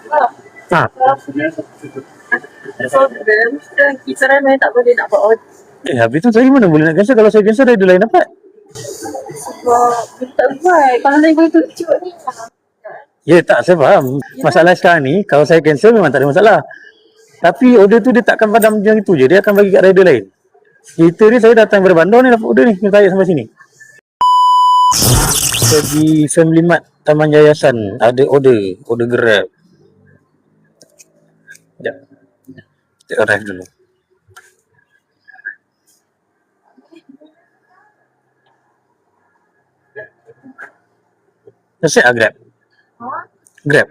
Ha. So, kita ramai tak boleh nak buat order. Habis tu saya mana boleh nak cancel kalau saya cancel dari lain dapat. Sebab kita buat. Kalau lain boleh tunjuk ni. Ya tak, saya faham. Masalah sekarang ni, kalau saya cancel memang tak ada masalah. Tapi order tu dia takkan padam macam itu je. Dia akan bagi kat rider lain. Kita ni saya datang dari bandar ni dapat order ni. Kita tarik sampai sini. Pergi Family Mart Taman Yayasan. Ada order. Order Grab. Sekejap. Kita arrive dulu. Selesai lah Grab? Grab?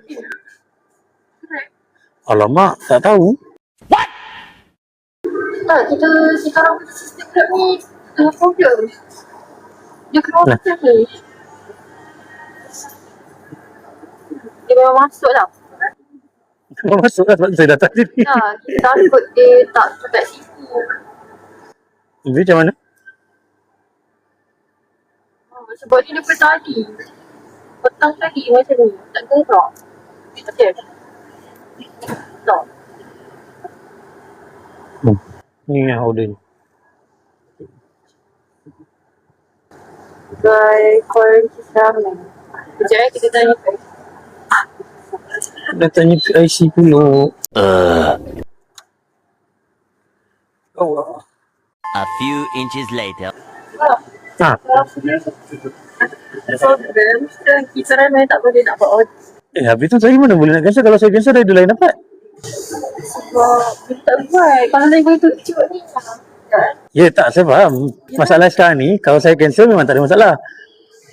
Alamak, tak tahu. Tak, kita sekarang sistem Grab ni problem. Dia keluar macam ni. Dia memang masuk lah. Kau masuk lah sebab saya datang sini. Ya, kita takut dia tak sampai situ. Ini macam mana? Sebab dia daripada tadi. Petang tadi macam ni. Tak gerak. Okey. Tak. Ni yang order ni. Try call ramen. Sekejap kita tanya. Dah tanya PIC pula. Oh. A few inches later. Ha. So, kita ramai tak boleh nak buat order. Habis tu saya mana boleh nak cancel kalau saya cancel dari lain dapat. Sebab kita buat. Kalau lain boleh tunjuk ni. Ya tak, saya faham. Masalah sekarang ni, kalau saya cancel memang tak ada masalah.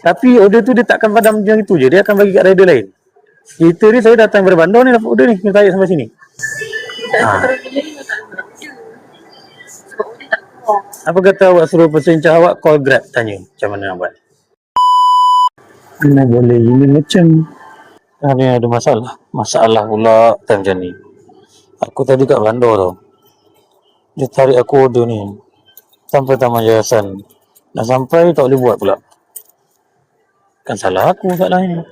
Tapi order tu dia takkan padam macam itu je. Dia akan bagi kat rider lain. Kita ni saya datang dari bandar ni dapat order ni. Kita tarik sampai sini. Apa kata awak suruh pesencah awak call Grab, tanya macam mana nak buat. Mana boleh ini macam ni ada masalah. Masalah pula time macam ni. Aku tadi kat bandar tau. Dia tarik aku order ni sampai Taman Yayasan. Dah sampai tak boleh buat pula. Kan salah aku masalahnya.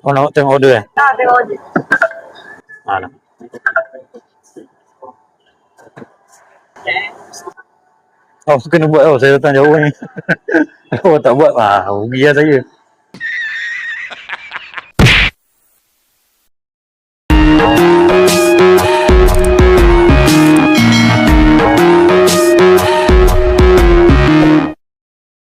Kau nak tengok order Tak, tengok order. Mana? Oh, kena buat tau. Saya datang jauh ni. Kalau tak buat, rugi lah saya.